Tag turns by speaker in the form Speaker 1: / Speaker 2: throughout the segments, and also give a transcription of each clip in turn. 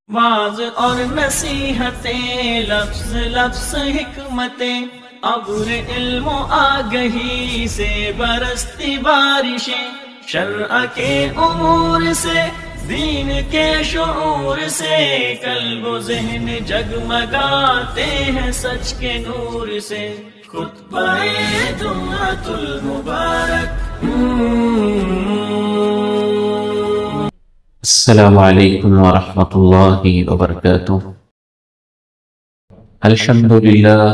Speaker 1: Was اور نصیحتیں، لفظ لفظ حکمتیں، ابر علم و آگہی سے برستی بارشیں، شرع کے امور سے، دین کے شعور سے، قلب و ذہن جگمگاتے ہیں سچ کے نور سے۔ خطبہ جمعۃ المبارک۔
Speaker 2: السلام علیکم ورحمۃ اللہ وبرکاتہ۔ الحمد للہ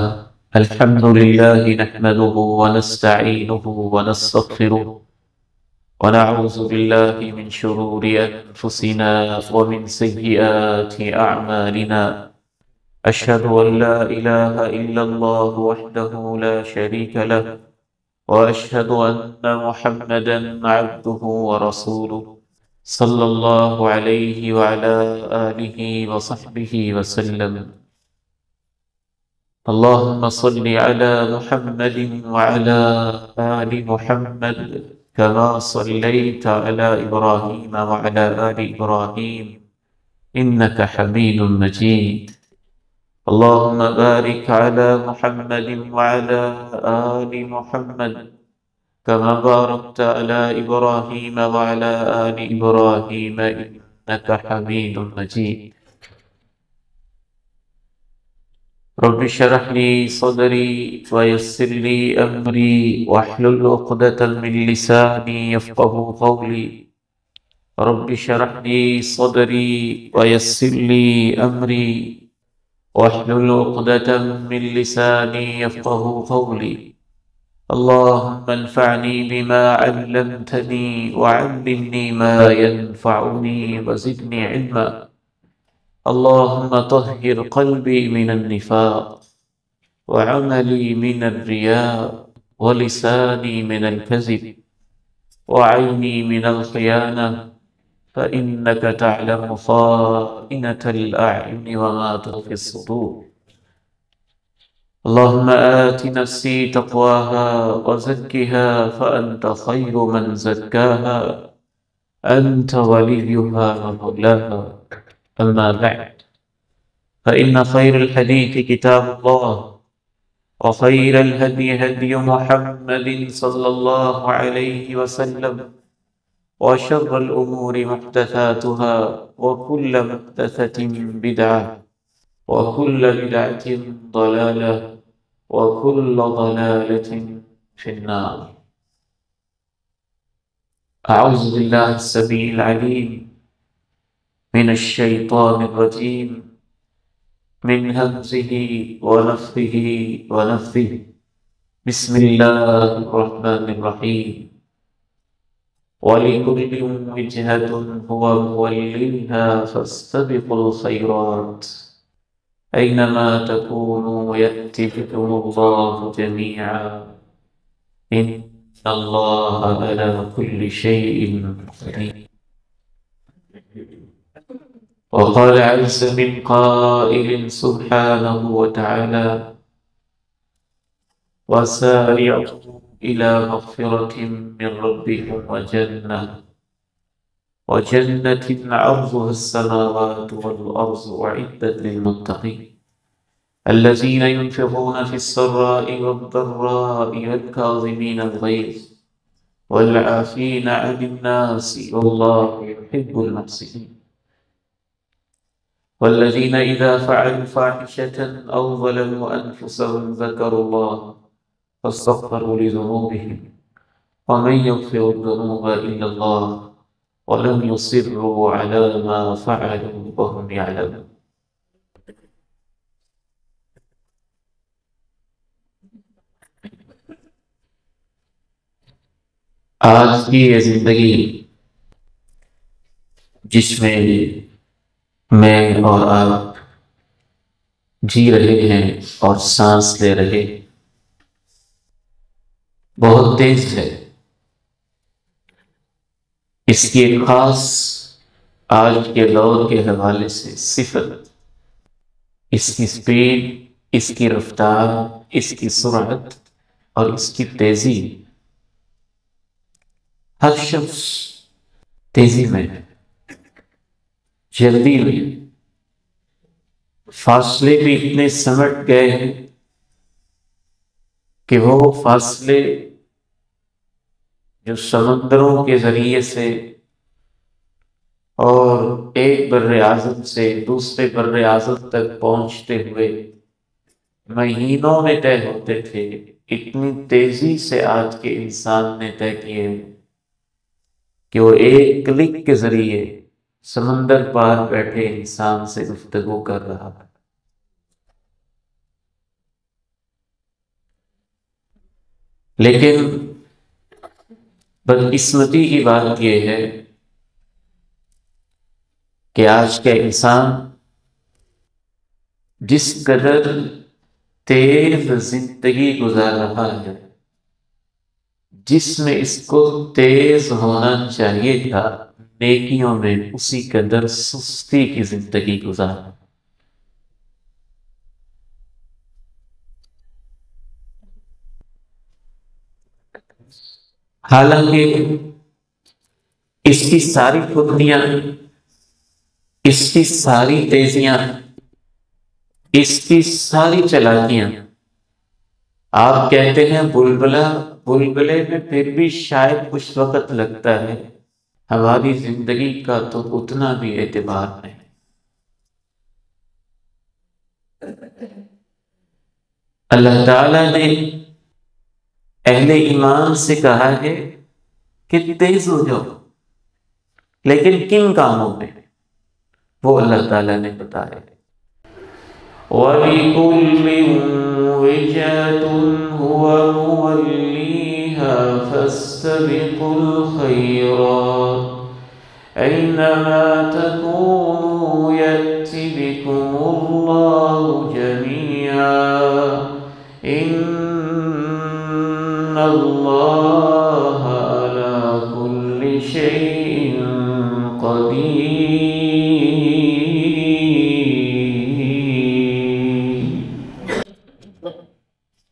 Speaker 2: نحمده ونستعینه ونستغفره ونعوذ باللہ من شرور انفسنا ومن سیئات اعمالنا، اشہد ان لا الہ الا اللہ وحدہ لا شریک لہ، واشہد ان محمدا عبدہ ورسولہ صلی اللہ علیہ وعلا آلہ وصحبہ وسلم۔ اللہم صل علی محمد وعلا آل محمد کما صلیت علی ابراہیم وعلا آل ابراہیم انک حمید مجید۔ اللہم بارک علی محمد وعلا آل محمد كما باركت على إبراهيم وعلى آل إبراهيم إنك حميد مجيد۔ رب اشرح لي صدري ويسر لي أمري واحلل عقدة من لساني يفقهوا قولي۔ رب اشرح لي صدري ويسر لي أمري واحلل عقدة من لساني يفقهوا قولي۔ اللهم انفعني بما علمتني وعلمني ما ينفعني وزدني علما۔ اللهم طهر قلبي من النفاق وعملي من الرياء ولساني من الكذب وعيني من الخيانة، فإنك تعلم خائنة الأعين وما تخفي الصدور۔ اللهم آت نفسي تقواها وزكها فأنت خير من زكاها، أنت وليها ومولاها، أما بعد، فإن خير الحديث كتاب الله، وخير الهدي هدي محمد صلى الله عليه وسلم، وشر الأمور محدثاتها، وكل محدثة بدعة، وكل بدعة ضلالة، وكل ضلالة في النار۔ أعوذ بالله السميع العليم من الشيطان الرجيم، من همزه ونفخه ونفثه، بسم الله الرحمن الرحيم۔ ولكل وجهة هو موليها فاستبقوا الخيرات، أينما تكونوا يأتي بكم الله جميعا، إن الله على كل شيء قدير۔ وقال عز من قائل سبحانه وتعالى: وسارعوا إلى مغفرة من ربكم وجنة عرضها السماوات والأرض أعدت للمتقين الذين ينفقون في السراء والضراء والكاظمين الغيظ والعافين عن الناس والله يحب المحسنين، والذين إذا فعلوا فاحشة أو ظلموا أنفسهم ذكروا الله فاستغفروا لذنوبهم ومن يغفر الذنوب إلا الله ولم يصروا على ما فعلوا وهم يعلمون۔ آج کی یہ زندگی جس میں میں اور آپ جی رہے ہیں اور سانس لے رہے، بہت تیز ہے۔ اس کی ایک خاص آج کے دور کے حوالے سے صفت، اس کی سپیڈ، اس کی رفتار، اس کی سرعت اور اس کی تیزی، ہر شخص تیزی میں، جلدی میں، فاصلے بھی اتنے سمٹ گئے ہیں کہ وہ فاصلے جو سمندروں کے ذریعے سے اور ایک بر اعظم سے دوسرے بر اعظم تک پہنچتے ہوئے مہینوں میں طے ہوتے تھے، اتنی تیزی سے آج کے انسان نے طے کیے کہ وہ ایک کلک کے ذریعے سمندر پار بیٹھے انسان سے گفتگو کر رہا ہے۔ لیکن بدقسمتی کی بات یہ ہے کہ آج کا انسان جس قدر تیز زندگی گزار رہا ہے، جس میں اس کو تیز ہونا چاہیے تھا، نیکیوں میں اسی قدر سستی کی زندگی گزار رہا ہے۔ حالانکہ اس کی ساری خودیاں، اس کی ساری تیزیاں، اس کی ساری چالاکیاں، آپ کہتے ہیں بلبلے میں پھر بھی شاید کچھ وقت لگتا ہے، ہماری زندگی کا تو اتنا بھی اعتبار نہیں۔ اللہ تعالیٰ نے اہل ایمان سے کہا ہے کہ تیز ہو جاؤ، لیکن کن کاموں میں؟ وہ اللہ تعالیٰ نے بتایا۔ وَلِكُلٍّ وِجْهَةٌ هُوَ مُوَلِّيهَا فَاسْتَبِقُوا الْخَيْرَاتِ أَيْنَمَا تَكُونُوا يَأْتِ بِكُمُ اللَّهُ جَمِيعًا إِنَّ اللَّهَ عَلَى كُلِّ شَيْءٍ قَدِيرٌ۔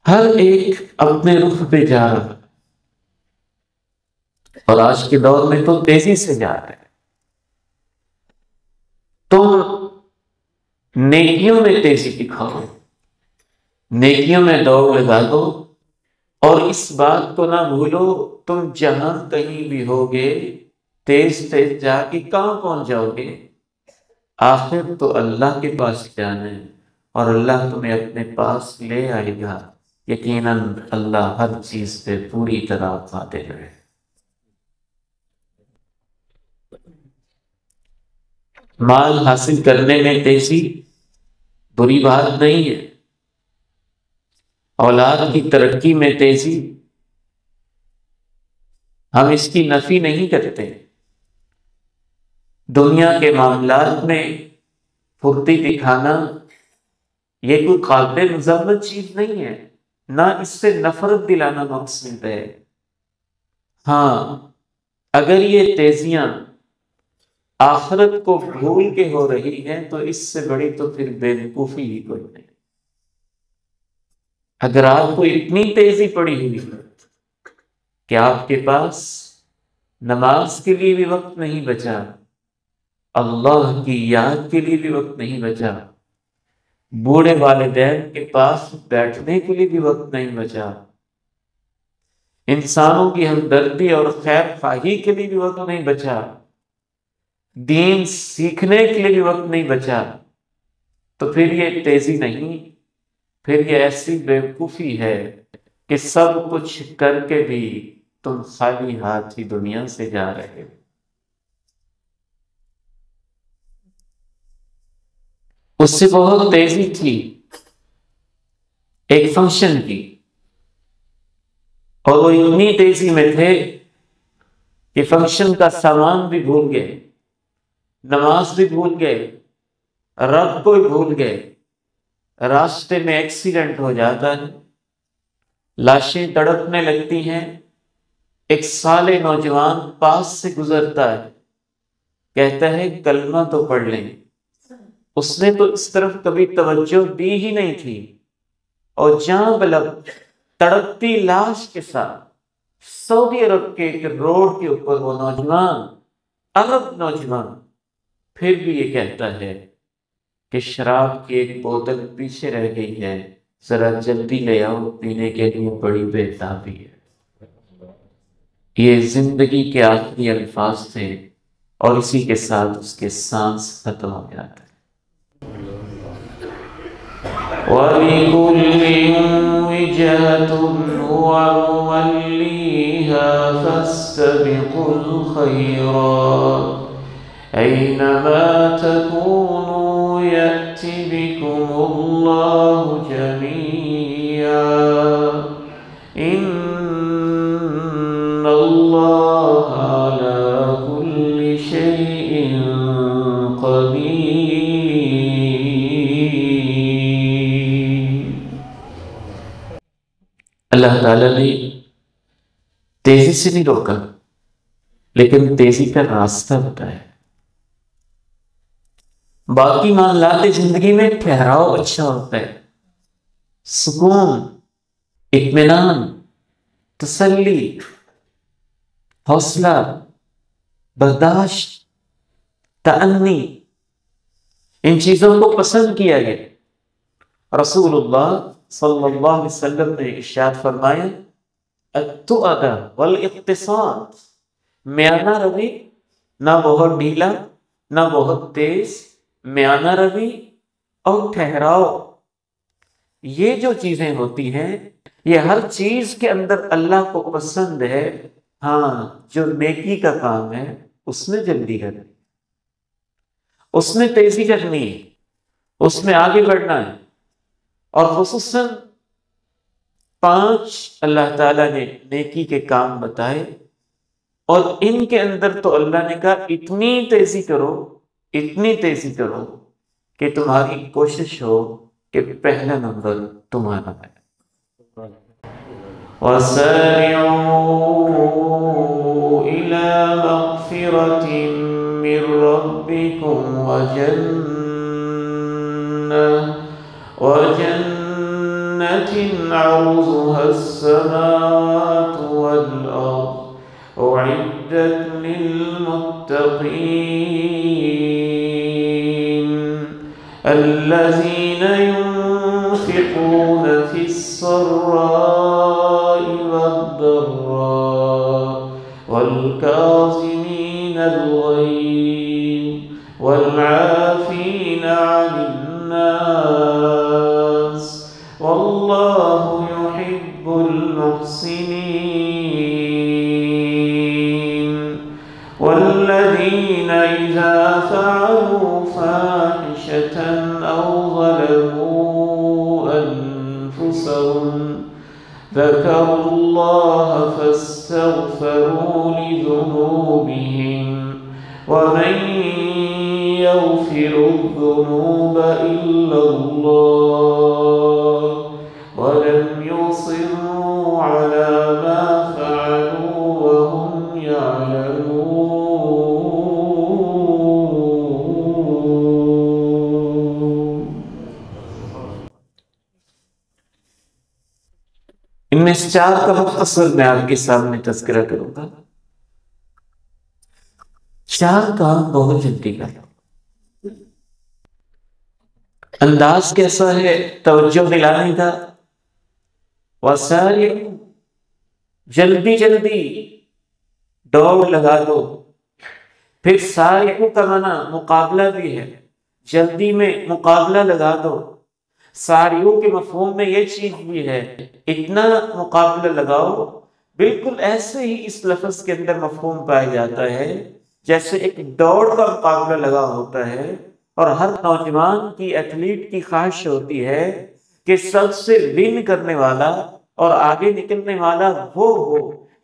Speaker 2: ہر ایک اپنے رخ پہ جا رہا ہے، اور آج کے دور میں تو تیزی سے جا رہا ہے۔ تم نیکیوں میں تیزی دکھاؤ، نیکیوں میں دوڑ لگا دو، اور اس بات کو نہ بھولو تم جہاں کہیں بھی ہوگے تیز تیز جا کے کہاں پہنچ جاؤ گے؟ آخر تو اللہ کے پاس جانا ہے، اور اللہ تمہیں اپنے پاس لے آئے گا۔ یقیناً اللہ ہر چیز پہ پوری طرح قادر ہے۔ مال حاصل کرنے میں تیزی بری بات نہیں ہے، اولاد کی ترقی میں تیزی، ہم اس کی نفی نہیں کرتے۔ دنیا کے معاملات میں پھرتی دکھانا یہ کوئی قابل مذمت چیز نہیں ہے، نہ اس سے نفرت دلانا مقصود ہے۔ ہاں، اگر یہ تیزیاں آخرت کو بھول کے ہو رہی ہیں تو اس سے بڑی تو پھر بے وقوفی ہی کوئی نہیں۔ اگر آپ کو اتنی تیزی پڑی ہوئی ہے کہ آپ کے پاس نماز کے لیے بھی وقت نہیں بچا، اللہ کی یاد کے لیے بھی وقت نہیں بچا، بوڑھے والدین کے پاس بیٹھنے کے لیے بھی وقت نہیں بچا، انسانوں کی ہمدردی اور خیر خواہی کے لیے بھی وقت نہیں بچا، دین سیکھنے کے لیے بھی وقت نہیں بچا، تو پھر یہ تیزی نہیں، پھر یہ ایسی بیوقوفی ہے کہ سب کچھ کر کے بھی تم خالی ہاتھ ہی دنیا سے جا رہے ہو۔ اس سے بہت تیزی تھی ایک فنکشن کی، اور وہ اتنی تیزی میں تھے کہ فنکشن کا سامان بھی بھول گئے، نماز بھی بھول گئے، رب کو بھی بھول گئے۔ راستے میں ایکسیڈنٹ ہو جاتا ہے، لاشیں تڑپنے لگتی ہیں، ایک صالح نوجوان پاس سے گزرتا ہے، کہتا ہے کلمہ تو پڑھ لیں۔ اس نے تو اس طرف کبھی توجہ دی ہی نہیں تھی، اور جاں بلب تڑپتی لاش کے ساتھ سعودی عرب کے ایک روڈ کے اوپر وہ نوجوان، عرب نوجوان، پھر بھی یہ کہتا ہے کہ شراب کی ایک بوتل پیچھے رہ گئی ہے، ذرا جلدی لے آؤ، پینے کے لیے بڑی بےتابی ہے۔ یہ زندگی کے آخری الفاظ تھے، اور اسی کے ساتھ اس کے سانس ختم ہو جاتا ہے۔ وَلِكُلٍّ وِجْهَةٌ هُوَ مُوَلِّيهَا فَاسْتَبِقُوا الْخَيْرَاتِ أَيْنَمَا تَكُونُوا يَأْتِ بِكُمُ اللَّهُ جَمِيعًا إِنَّ اللَّهَ عَلَى كُلِّ شَيْءٍ قَدِيرٌ۔ اللہ تعالیٰ نے تیزی سے نہیں روکا، لیکن تیزی کا راستہ بتایا۔ باقی معاملات زندگی میں ٹھہراؤ اچھا ہوتا ہے، سکون، اطمینان، تسلی، حوصلہ، برداشت، تأنی، ان چیزوں کو پسند کیا گیا۔ رسول اللہ صلی اللہ علیہ وسلم نے ارشاد فرمایا، التؤدہ والاقتصاد، میانہ روی، نہ بہت ڈھیلا نہ بہت تیز، میانہ روی اور ٹھہراؤ، یہ جو چیزیں ہوتی ہیں یہ ہر چیز کے اندر اللہ کو پسند ہے۔ ہاں، جو نیکی کا کام ہے اس میں جلدی کرنی، اس میں تیزی کرنی ہے، اس میں آگے بڑھنا ہے۔ اور خصوصاً 5 اللہ تعالیٰ نے نیکی کے کام بتائے، اور ان کے اندر تو اللہ نے کہا اتنی تیزی کرو، اتنی تیزی کرو کہ تمہاری کوشش ہو کہ پہلا نمبر تمہارا ہے۔ وَسَارِعُوا إِلَى مَغْفِرَةٍ مِّن رَّبِّكُمْ وَجَنَّةٍ عَرْضُهَا السَّمَاوَاتُ وَالْأَرْضُ أُعِدَّتْ لِلْمُتَّقِينَ الَّذِينَ يُنفِقُونَ فِي السَّرَّاءِ وَالضَّرَّاءِ وَالْكَاظِمِينَ الْغَيْظَ وَالْعَافِينَ عَنِ النَّاسِ وَاللَّهُ يُحِبُّ الْمُحْسِنِينَ وَالَّذِينَ إِذَا فَعَلُوا فَاحِشَةً أَوْ ظَلَمُوا أَنفُسَهُمْ ذَكَرُوا اللَّهَ فَاسْتَغْفَرُوا لِذُنُوبِهِمْ وَمَن يَغْفِرُ الذُّنُوبَ إِلَّا اللَّهُ وَلَمْ يُصِرُّوا عَلَى مَا فَعَلُوا وَهُمْ يَعْلَمُونَ۔ ان میں سے 4 کا مختصر میں آپ کے سامنے تذکرہ کروں گا۔ 4 کام بہت جلدی کرو۔ انداز کیسا ہے توجہ دلانے کا؟ وسائل، جلدی جلدی دوڑ لگا دو۔ پھر سائق کا معنی مقابلہ بھی ہے، جلدی میں مقابلہ لگا دو۔ ساریوں کے مفہوم میں یہ چیز بھی ہے، اتنا مقابلہ لگاؤ۔ بالکل ایسے ہی اس لفظ کے اندر مفہوم پایا جاتا ہے جیسے ایک دوڑ کا مقابلہ لگا ہوتا ہے، اور ہر نوجوان کی، ایتھلیٹ کی خواہش ہوتی ہے کہ سب سے ون کرنے والا اور آگے نکلنے والا وہ ہو۔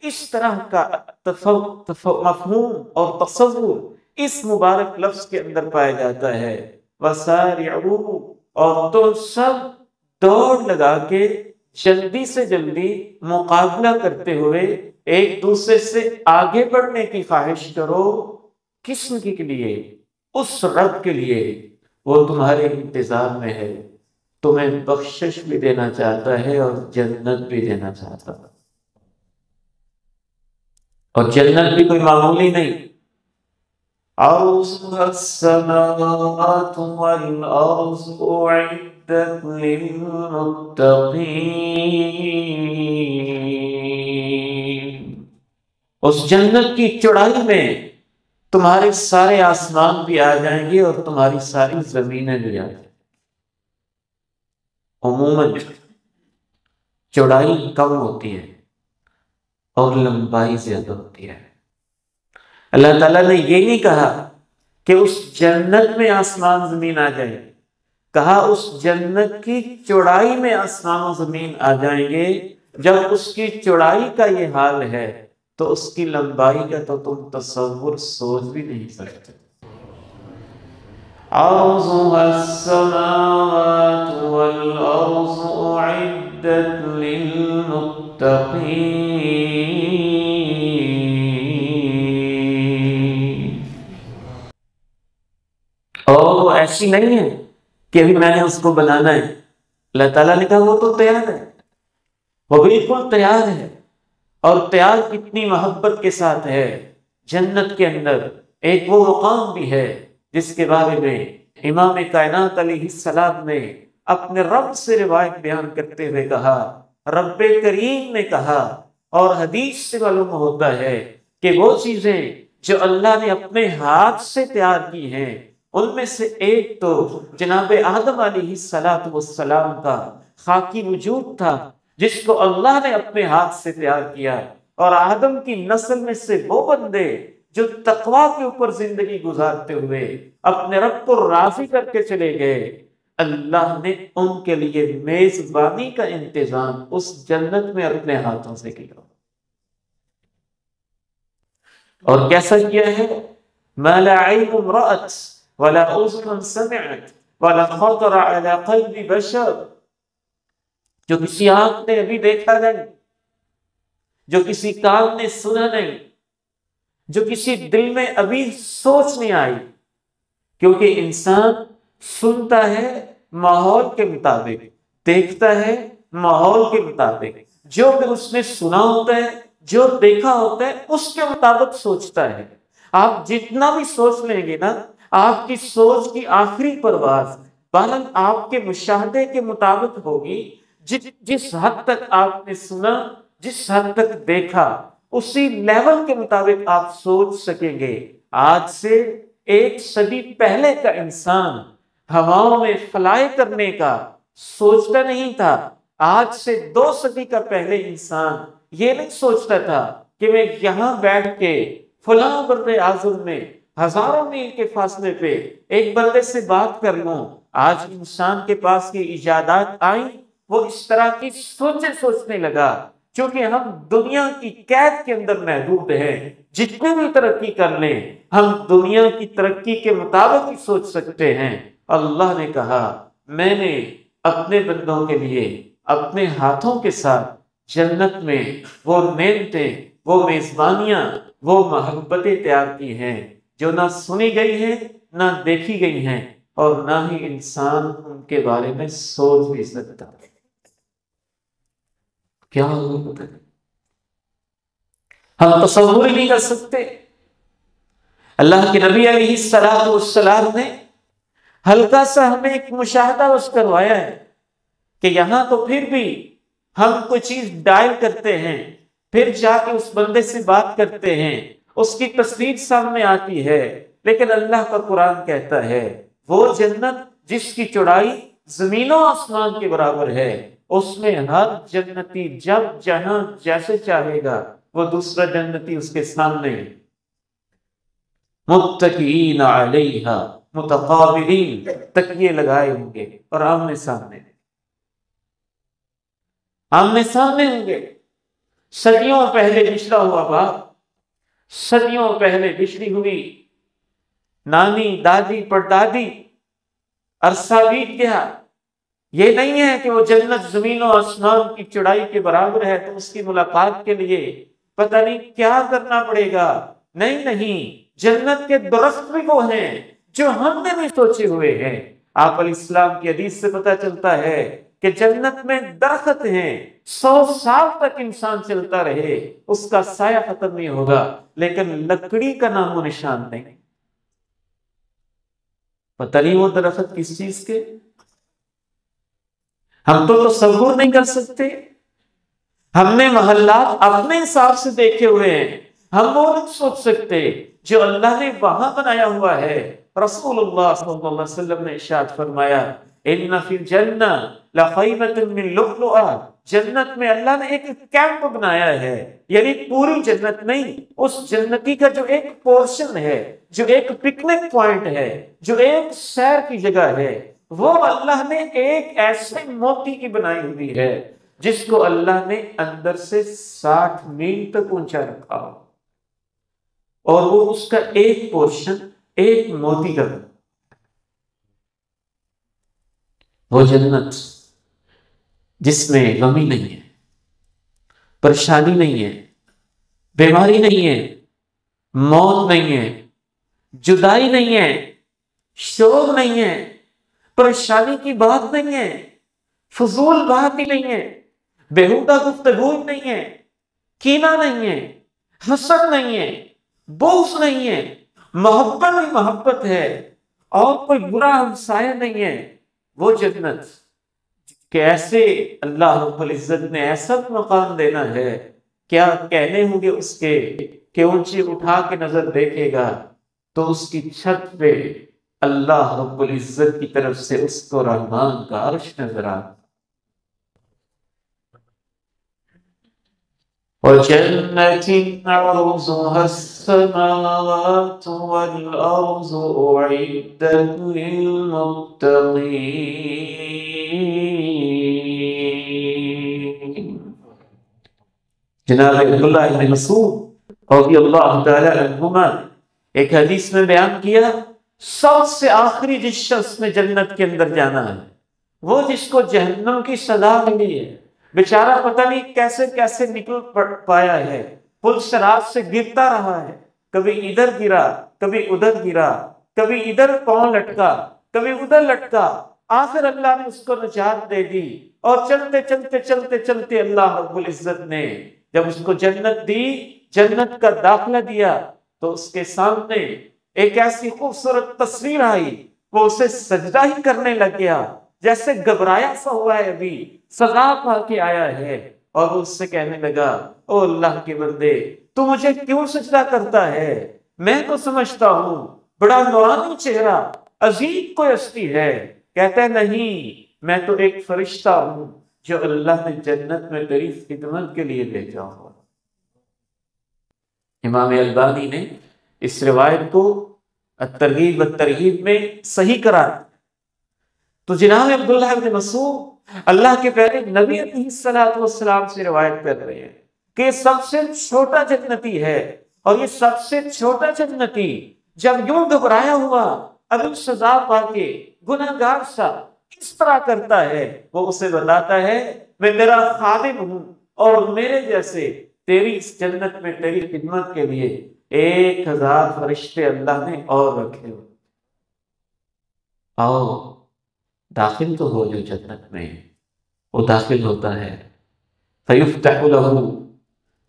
Speaker 2: اس طرح کا مفہوم اور تصور اس مبارک لفظ کے اندر پایا جاتا ہے۔ وَسَارِعُوا، اور تم سب دوڑ لگا کے جلدی سے جلدی مقابلہ کرتے ہوئے ایک دوسرے سے آگے بڑھنے کی خواہش کرو۔ کس کے لیے؟ اس رب کے لیے، وہ تمہارے انتظار میں ہے، تمہیں بخشش بھی دینا چاہتا ہے اور جنت بھی دینا چاہتا ہے۔ اور جنت بھی کوئی معمولی نہیں، عرضها السماوات والأرض أعدت للمتقين۔ اس جنت کی چوڑائی میں تمہارے سارے آسمان بھی آ جائیں گے اور تمہاری ساری زمینیں بھی آ جائیں گی۔ عموماً چوڑائی کم ہوتی ہے اور لمبائی زیادہ ہوتی ہے۔ اللہ تعالیٰ نے یہ نہیں کہا کہ اس جنت میں آسمان زمین آ جائے، کہا اس جنت کی چوڑائی میں آسمان و زمین آ جائیں گے۔ جب اس کی چوڑائی کا یہ حال ہے تو اس کی لمبائی کا تو تم تصور سوچ بھی نہیں سکتے۔ عرضها السماوات والأرض أعدت للمتقين۔ اور وہ ایسی نہیں ہے کہ ابھی میں نے اس کو بنانا ہے۔ اللہ تعالیٰ نے کہا وہ تو تیار ہے، وہ بالکل تیار ہے۔ اور تیار کتنی محبت کے ساتھ ہے۔ جنت کے اندر ایک وہ مقام بھی ہے جس کے بارے میں امام کائنات علیہ السلام نے اپنے رب سے روایت بیان کرتے ہوئے کہا، رب کریم نے کہا، اور حدیث سے معلوم ہوتا ہے کہ وہ چیزیں جو اللہ نے اپنے ہاتھ سے تیار کی ہیں ان میں سے ایک تو جناب آدم علیہ السلام کا خاکی وجود تھا جس کو اللہ نے اپنے ہاتھ سے تیار کیا، اور آدم کی نسل میں سے وہ بندے جو تقوی کے اوپر زندگی گزارتے ہوئے اپنے رب کو راضی کر کے چلے گئے، اللہ نے ان کے لیے میزبانی کا انتظام اس جنت میں اپنے ہاتھوں سے کیا۔ اور کیسا کیا ہے؟ ما لا عین رأت ولا اذن سمعت ولا خطر على قلب بشر، جو کسی آنکھ نے ابھی دیکھا نہیں، جو کسی کان نے سنا نہیں، جو کسی دل میں ابھی سوچ نہیں آئی، کیونکہ انسان سنتا ہے ماحول کے مطابق، دیکھتا ہے ماحول کے مطابق، جو کہ اس نے سنا ہوتا ہے، جو دیکھا ہوتا ہے اس کے مطابق سوچتا ہے۔ آپ جتنا بھی سوچ لیں گے نا، آپ کی سوچ کی آخری پرواز بہرحال آپ کے مشاہدے کے مطابق ہوگی۔ جس حد تک آپ نے سنا، جس حد تک دیکھا، اسی لیول کے مطابق آپ سوچ سکیں گے۔ آج سے 1 صدی پہلے کا انسان ہواؤں میں فلائی کرنے کا سوچتا نہیں تھا۔ آج سے 2 صدی کا پہلے انسان یہ نہیں سوچتا تھا کہ میں یہاں بیٹھ کے فلاں بر اعظم میں ہزاروں میل کے فاصلے پہ ایک بندے سے بات کر لوں۔ آج انسان کے پاس یہ ایجادات آئیں، وہ اس طرح کی سوچنے لگا، چونکہ ہم دنیا کی قید کے اندر محدود ہیں۔ جتنی بھی ترقی کر لیں ہم دنیا کی ترقی کے مطابق ہی سوچ سکتے ہیں۔ اللہ نے کہا میں نے اپنے بندوں کے لیے اپنے ہاتھوں کے ساتھ جنت میں وہ نعمتیں، وہ میزبانیاں، وہ محبتیں تیار کی ہیں جو نہ سنی گئی ہیں، نہ دیکھی گئی ہیں، اور نہ ہی انسان ان کے بارے میں سوچ بھی سکتا۔ کیا ہوگا ہم تصور ہی نہیں کر سکتے۔ اللہ کے نبی علیہ السلام نے ہلکا سا ہمیں ایک مشاہدہ اس کروایا ہے کہ یہاں تو پھر بھی ہم کوئی چیز ڈائل کرتے ہیں، پھر جا کے اس بندے سے بات کرتے ہیں، اس کی تصویر سامنے آتی ہے، لیکن اللہ کا قرآن کہتا ہے وہ جنت جس کی چوڑائی زمین و آسمان کے برابر ہے، اس میں ہر جنتی جب جہاں جیسے چاہے گا وہ دوسرا جنتی اس کے سامنے متکئین علیہا متقابلین، تکیے لگائے ہوں گے اور آمنے سامنے ہوں گے۔ صدیوں پہلے بچھڑا ہوا باپ، صدیوں پہلے بچھڑی ہوئی نانی، دادی، پردادی، عرصہ بیت گیا۔ یہ نہیں ہے کہ وہ جنت زمین و آسمان کی چوڑائی کے برابر ہے تو اس کی ملاقات کے لیے پتہ نہیں کیا کرنا پڑے گا۔ نہیں، جنت کے درخت بھی وہ ہیں جو ہم نے بھی سوچے ہوئے ہیں۔ آپ علیہ السلام کی حدیث سے پتہ چلتا ہے کہ جنت میں درخت ہیں، 100 سال تک انسان چلتا رہے اس کا سایہ ختم نہیں ہوگا، لیکن لکڑی کا نام و نشان نہیں۔ پتہ نہیں وہ درخت کس چیز کے، ہم تو تصور نہیں کر سکتے. ہم نے محلات اپنے حساب سے دیکھے ہوئے ہیں، ہم وہ نہیں سوچ سکتے جو اللہ نے وہاں بنایا ہوا ہے. رسول اللہ صلی اللہ علیہ وسلم نے ارشاد فرمایا ان فی الجنہ لخیمۃ من لؤلؤ، جنت میں اللہ نے ایک کیمپ بنایا ہے، یعنی پوری جنت نہیں، اس جنتی کا جو ایک پورشن ہے، جو ایک پکنک پوائنٹ ہے، جو ایک سیر کی جگہ ہے، وہ اللہ نے ایک ایسے موتی کی بنائی ہوئی ہے جس کو اللہ نے اندر سے 60 میل تک اونچا رکھا ہو، اور وہ اس کا ایک پورشن ایک موتی کا بنا. وہ جنت جس میں غمی نہیں ہے، پریشانی نہیں ہے، بیماری نہیں ہے، موت نہیں ہے، جدائی نہیں ہے، شوق نہیں ہے، پریشانی کی بات نہیں ہے، فضول بات ہی نہیں ہے، بیہودہ گفتگو نہیں ہے، کینہ نہیں ہے، حسد نہیں ہے، بغض نہیں ہے، محبت ہی محبت ہے، اور کوئی برا ہمسایہ نہیں ہے. وہ جنت کہ ایسے اللہ رب العزت نے ایسا مقام دینا ہے، کیا کہنے ہوں گے اس کے کہ اونچی اٹھا کے نظر دیکھے گا تو اس کی چھت پہ اللہ رب العزت کی طرف سے اس کو رحمان کا عرش نظر آتا. وَجَنَّةٍ عَرْضُهَا السَّمَاوَاتُ وَالْأَرْضُ أُعِدَّتْ لِلْمُتَّقِينَ. جناب عبداللہ بن مسعود رضی اللہ تعالی عنہما ایک حدیث میں بیان کیا، سب سے آخری جس شخص نے جنت کے اندر جانا ہے وہ جس کو جہنم کی سزا ملی ہے، بیچارہ پتہ نہیں کیسے کیسے نکل پایا ہے، پل صراط سے گرتا رہا ہے، کبھی ادھر گرا، کبھی ادھر گرا، کبھی ادھر پاؤں لٹکا، کبھی ادھر لٹکا، آخر اللہ نے اس کو نجات دے دی. اور چلتے چلتے چلتے چلتے اللہ رب العزت نے جب اس کو جنت دی، جنت کا داخلہ دیا، تو اس کے سامنے ایک ایسی خوبصورت تصویر آئی، وہ اسے سجدہ ہی کرنے لگ گیا، جیسے گھبرایا سا ہوا ہے، ابھی سزا پا کے آیا ہے. اور وہ اس سے کہنے لگا او اللہ کے بندے، تو مجھے کیوں سجدہ کرتا ہے؟ میں تو سمجھتا ہوں بڑا نورانی چہرہ، عظیم کوئی ہستی ہے. کہتا ہے نہیں، میں تو ایک فرشتہ ہوں جو اللہ نے جنت میں تیری خدمت کے لیے بھیجا ہوا. امام البانی نے اس روایت کو الترغیب والترہیب میں صحیح کرا. تو جناب عبداللہ بن مسعود اللہ کے پیارے نبی علیہ السلام سے روایت کر رہے ہیں کہ سب سے چھوٹا جنتی ہے، اور یہ سب سے چھوٹا جنتی جب یوں گھبرایا ہوا، ابھی سزا پا کے گناہگار سا کس طرح کرتا ہے، وہ اسے بتاتا ہے میں تیرا خادم ہوں، اور میرے جیسے تیری اس جنت میں تیری خدمت کے لیے 1000 فرشتے اللہ نے اور رکھے ہوئے. آؤ داخل تو ہو جو جنت میں. وہ داخل ہوتا ہے فَيُفْتَحُ لَهُ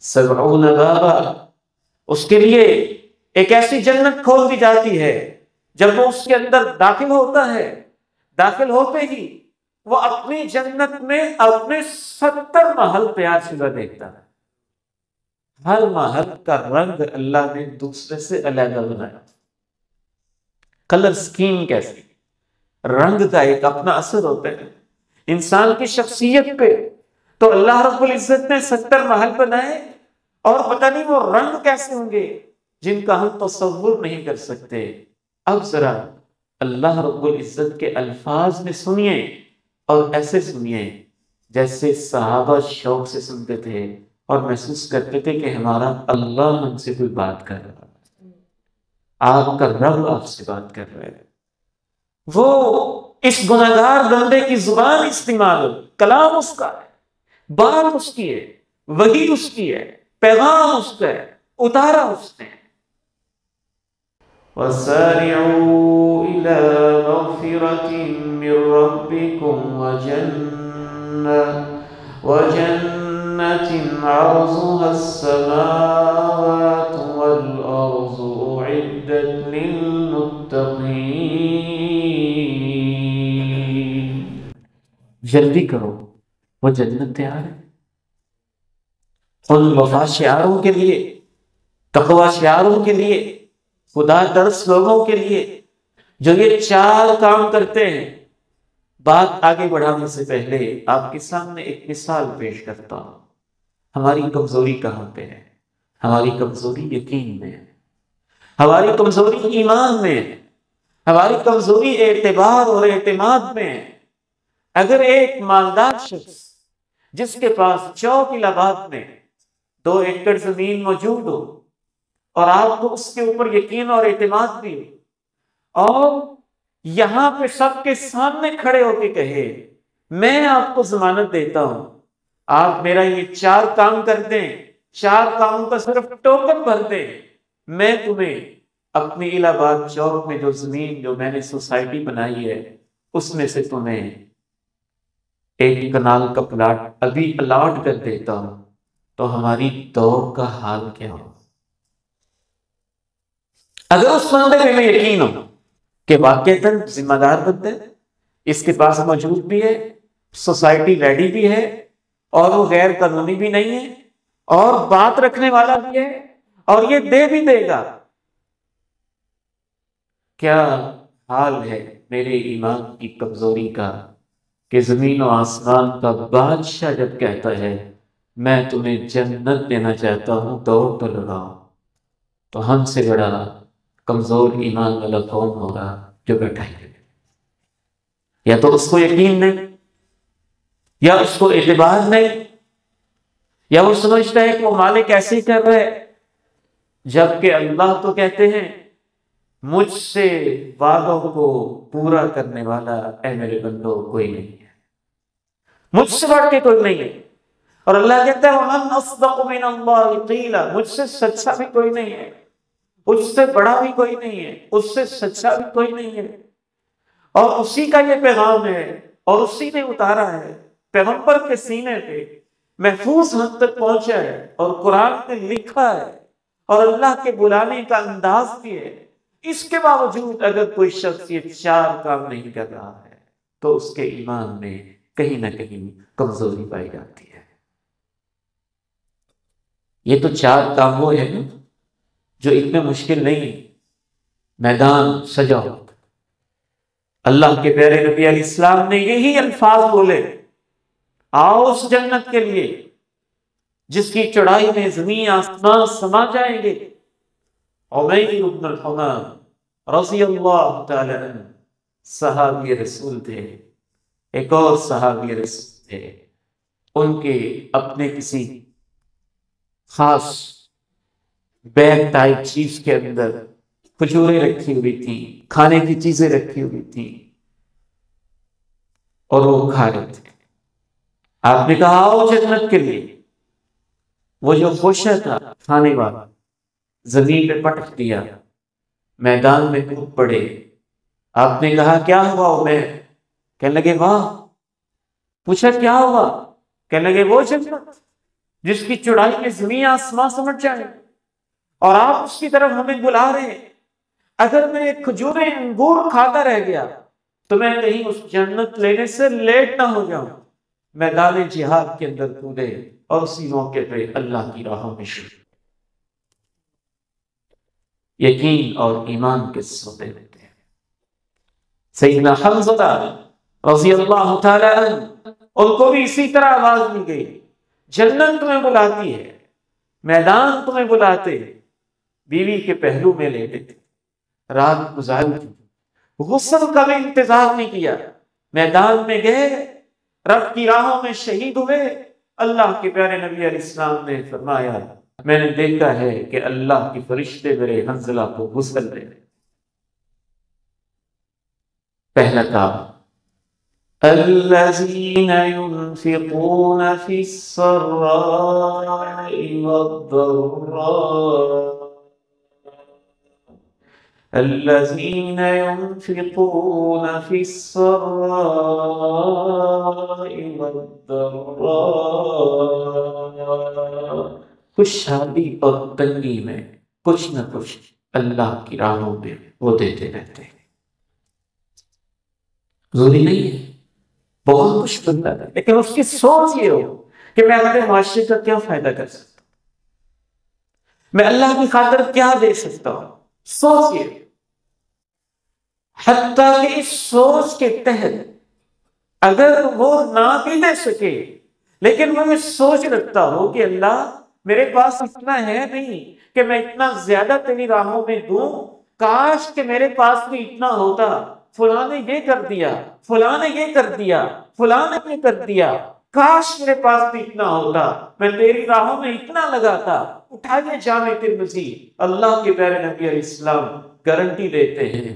Speaker 2: 70 بابا، اس کے لیے ایک ایسی جنت کھول دی جاتی ہے. جب وہ اس کے اندر داخل ہوتا ہے، داخل ہوتے ہی وہ اپنی جنت میں اپنے 70 محل تیار شدہ دیکھتا ہے. ہر محل کا رنگ اللہ نے دوسرے سے علیحدہ بنایا. کلر سکیم کیسی، رنگ کا ایک اپنا اثر ہوتا ہے انسان کی شخصیت پہ. تو اللہ رب العزت نے 70 محل بنائے، اور پتہ نہیں وہ رنگ کیسے ہوں گے جن کا ہم تصور نہیں کر سکتے. اب ذرا اللہ رب العزت کے الفاظ میں سنیے، اور ایسے سنیے جیسے صحابہ شوق سے سنتے تھے اور محسوس کرتے تھے کہ ہمارا اللہ ہم سے کوئی بات کر رہا ہے، آپ کا رب آپ سے بات کر رہا ہے. وہ اس گناہگار بندے کی زبان استعمال، کلام اس کا ہے، بات اس کی ہے، وحی اس کی ہے، پیغام اس کا ہے، اتارا اس نے. وَسَارِعُوا إِلَى مَغْفِرَةٍ مِّن رَّبِّكُمْ وَجَنَّةٍ عَرْضُهَا السَّمَاوَاتُ وَالْأَرْضُ أُعِدَّتْ لِلْمُتَّقِينَ. جلدی کرو، وہ جنت تیار ہے ان وفا شعاروں کے لیے، تقوی شعاروں کے لیے، خدا ترس لوگوں کے لیے جو یہ 4 کام کرتے ہیں۔ بات آگے بڑھانے سے پہلے آپ کے سامنے ایک مثال پیش کرتا ہوں۔ ہماری کمزوری کہاں پہ ہے؟ ہماری کمزوری یقین میں ہے، ہماری کمزوری ایمان میں ہے، ہماری کمزوری اعتبار اور اعتماد میں ہے۔ اگر ایک مالدار شخص جس کے پاس چوک الہباد میں 2 ایکڑ زمین موجود ہو اور آپ کو اس کے اوپر یقین اور اعتماد بھی ہو، اور یہاں پہ سب کے سامنے کھڑے ہو کے کہے میں آپ کو ضمانت دیتا ہوں آپ میرا یہ 4 کام کر دیں، 4 کاموں کا صرف ٹوکن بھر دیں، میں تمہیں اپنی الہ آباد چوک میں جو زمین جو میں نے سوسائٹی بنائی ہے اس میں سے تمہیں 1 کنال کا پلاٹ ابھی الاٹ کر دیتا ہوں، تو ہماری دوڑ کا حال کیا ہو؟ اگر اس بندے میں یقین ہو کہ واقعتاً ذمہ دار بندے، اس کے پاس موجود بھی ہے، سوسائٹی ریڈی بھی ہے، اور وہ غیر قانونی بھی نہیں ہے، اور بات رکھنے والا بھی ہے، اور یہ دے بھی دے گا، کیا حال ہے میرے ایمان کی کمزوری کا کہ زمین و آسمان کا بادشاہ جب کہتا ہے میں تمہیں جنت دینا چاہتا ہوں، دوڑ تو لگاؤ، تو ہم سے بڑا کمزور ایمان والا کون ہوگا جو بیٹھا ہے؟ یا تو اس کو یقین نہیں، یا اس کو اعتبار نہیں، یا وہ سمجھتا ہے کہ وہ مالک ایسے ہی کر رہے، جبکہ اللہ تو کہتے ہیں مجھ سے وعدوں کو پورا کرنے والا اے میرے بندو کوئی نہیں ہے، مجھ سے بڑھ کے کوئی نہیں ہے۔ اور اللہ کہتا ہے وَمَنْ أَصْدَقُ مِنَ اللَّهِ قِيلًا، مجھ سے سچا بھی کوئی نہیں ہے، اس سے بڑا بھی کوئی نہیں ہے، اس سے سچا بھی کوئی نہیں ہے، اور اسی کا یہ پیغام ہے، اور اسی نے اتارا ہے پیغمبر کے سینے پہ، محفوظ حد تک پہنچا ہے، اور قرآن میں لکھا ہے، اور اللہ کے بلانے کا انداز بھی ہے۔ اس کے باوجود اگر کوئی شخص یہ 4 کام نہیں کر رہا ہے تو اس کے ایمان میں کہیں نہ کہیں کمزوری پائی جاتی ہے۔ یہ تو 4 کام وہ ہیں جو اتنے مشکل نہیں، میدان سجا ہو۔ اللہ کے پیارے نبی علیہ السلام نے یہی الفاظ بولے، آؤ اس جنت کے لیے جس کی چڑھائی میں زمین آسمان سما جائیں گے۔ عمیر بن الحمام رضی اللہ تعالی عنہ صحابی رسول تھے، ایک اور صحابی رسول تھے، ان کے اپنے کسی خاص بیگ ٹائپ چیز کے اندر کھجوریں رکھی ہوئی تھی، کھانے کی چیزیں رکھی ہوئی تھی، اور وہ کھا رہے تھے۔ آپ نے کہا آؤ جنت کے لیے۔ وہ جو خوش تھا کھانے والا زمین پہ پٹک دیا، میدان میں کود پڑے۔ آپ نے کہا کیا ہوا عمیر؟ کہنے لگے واہ۔ پوچھا کیا ہوا؟ کہنے لگے وہ جنت جس کی چڑھائی میں زمین آسمان سمٹ جائے، اور آپ اس کی طرف ہمیں بلا رہے ہیں۔ اگر میں کھجوریں انگور کھاتا رہ گیا تو میں کہیں اس جنت لینے سے لیٹ نہ ہو جاؤں۔ میدان جہاد کے اندر کودے، اور اسی موقع پہ اللہ کی راہوں میں شریک۔ یقین اور ایمان کے سوتے رہتے ہیں۔ سیدنا حنظلہ رضی اللہ تعالی عنہ، ان کو بھی اسی طرح آواز دی گئی، جنت تمہیں بلاتی ہے، میدان تمہیں بلاتے ہیں۔ بیوی کے پہلو میں لیٹے تھے، رات گزاری تھی، غسل کا بھی انتظار نہیں کیا، میدان میں گئے، رب کی راہوں میں شہید ہوئے۔ اللہ کے پیارے نبی علیہ السلام نے فرمایا میں نے دیکھا ہے کہ اللہ کی فرشتے میرے حنظلہ کو غسل دے رہے۔ پہلا کام الذین ينفقون فی السراء والضراء، الذین ينفقون فی السراء والضراء، خوشحالی اور تنگی میں کچھ نہ کچھ اللہ کی راہوں میں وہ دیتے رہتے ہیں۔ ضروری نہیں ہے بہت کچھ بنتا ہے، لیکن اس کی سوچ یہ ہو کہ میں اپنے معاشرے کا کیا فائدہ کر سکتا ہوں، میں اللہ کی خاطر کیا دے سکتا ہوں. سوچ یہ، حتیٰ کہ اس سوچ کے تحت اگر وہ نہ بھی دے سکے لیکن وہ یہ سوچ رکھتا ہو کہ اللہ میرے پاس اتنا ہے نہیں کہ میں اتنا زیادہ تیری راہوں میں دوں، کاش کہ میرے پاس بھی اتنا ہوتا، فلاں نے یہ کر دیا، فلاں نے یہ کر دیا، فلاں نے یہ کر دیا، کاش میرے پاس بھی اتنا ہوتا، میں تیری راہوں میں اتنا لگاتا. اٹھائیے جامع ترمذی، اللہ کے پیارے نبی علیہ السلام گارنٹی دیتے ہیں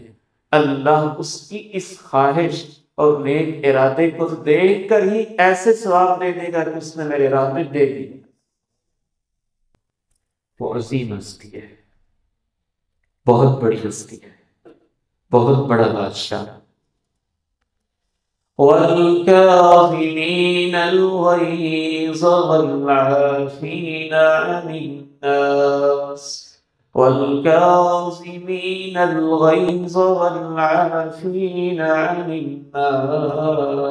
Speaker 2: اللہ اس کی اس خواہش اور نیک ارادے کو دیکھ کر ہی ایسے ثواب دے دے گا کہ اس نے میرے راہ میں دے دی. وہ عظیم ہستی ہے، بہت بڑی ہستی ہے، بہت بڑا بادشاہ. وَالْكَاظِمِينَ الْغَيْظَ وَالْعَافِينَ عَنِ النَّاسِ وَالْكَاظِمِينَ الْغَيْظَ وَالْعَافِينَ عَنِ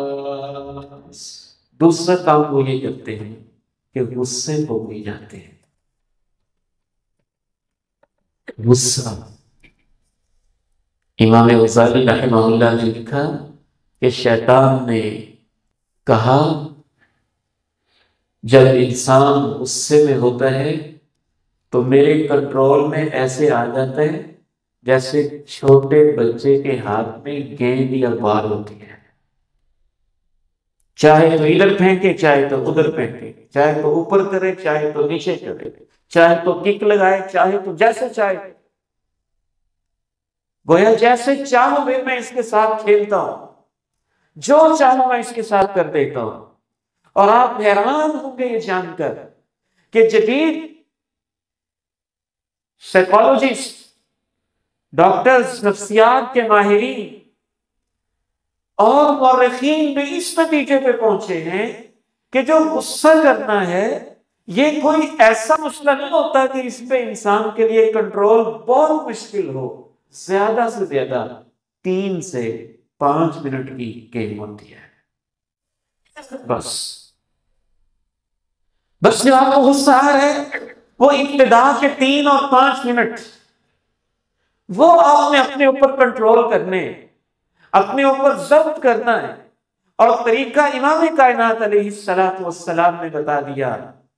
Speaker 2: النَّاسِ. دوسرا کام وہ یہ کرتے ہیں کہ غصے کو بھی جاتے ہیں. غصہ، امام غزالی رحمہ اللہ نے لکھا کہ شیطان نے کہا جب انسان غصے میں ہوتا ہے تو میرے کنٹرول میں ایسے آ جاتا ہے جیسے چھوٹے بچے کے ہاتھ میں گیند یا بال ہوتی ہے، چاہے تو ادھر پھینکے چاہے تو ادھر پھینکے، چاہے تو اوپر کرے چاہے تو نیچے کرے، چاہے تو کک لگائے چاہے تو جیسے چاہے. گویا جیسے چاہوں میں اس کے ساتھ کھیلتا ہوں، جو چاہوں میں اس کے ساتھ کر دیتا ہوں. اور آپ حیران ہوں گے یہ جان کر کہ جدید سائیکالوجسٹ، ڈاکٹرز، نفسیات کے ماہرین اور مورخین بھی اس نتیجے پہ پہنچے ہیں کہ جو غصہ کرنا ہے یہ کوئی ایسا مسئلہ نہیں ہوتا کہ اس پہ انسان کے لیے کنٹرول بہت مشکل ہو. زیادہ سے زیادہ 3 سے 5 منٹ کی گیم ہوتی ہے. بس جب آپ کو غصہ آ رہا ہے وہ ابتدا کے 3 اور 5 منٹ وہ آپ نے اپنے اوپر کنٹرول کرنے، اپنے اوپر ضبط کرنا ہے. اور طریقہ امام کائنات علیہ السلام نے بتا دیا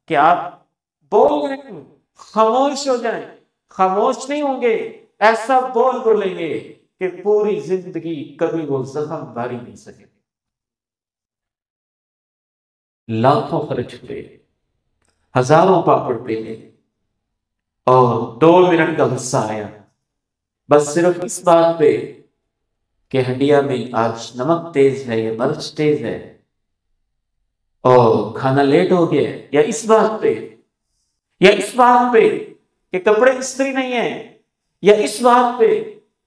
Speaker 2: کہ آپ بول رہے ہیں خاموش ہو جائیں. خاموش نہیں ہوں گے، ایسا بولیں گے کہ پوری زندگی کبھی وہ زخم بھاری نہیں سکے. لاکھوں خرچ ہوئے، ہزاروں پاپڑ پیلے، اور 2 منٹ کا غصہ آیا بس صرف اس بات پہ کہ ہنڈیا میں آج نمک تیز ہے یا مرچ تیز ہے، اور کھانا لیٹ ہو گیا، یا اس بات پہ کہ کپڑے استری نہیں ہیں، یا اس بات پہ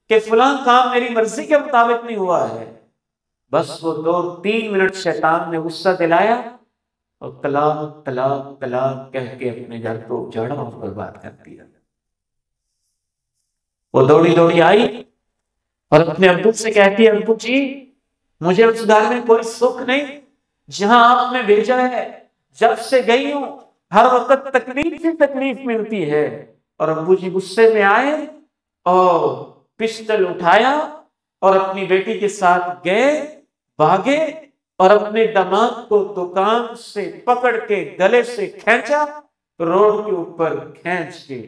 Speaker 2: کہ فلاں کام میری مرضی کے مطابق نہیں ہوا ہے. بس وہ 2-3 منٹ شیطان نے غصہ دلایا اور طلاق طلاق طلاق کہہ کے اپنے گھر کو اجاڑا اور برباد کر دیا. وہ دوڑی آئی اور اپنے ابو سے کہتی ہے ابو جی مجھے اس گھر میں کوئی سکھ نہیں جہاں آپ نے بھیجا ہے، جب سے گئی ہوں ہر وقت تکلیف ہی تکلیف ملتی ہے. اور ابو جی غصے میں آئے اور پسٹل اٹھایا اور اپنی بیٹی کے ساتھ گئے، بھاگے اور اپنے داماد کو دکان سے پکڑ کے گلے سے کھینچا، روڈ کے اوپر کھینچ کے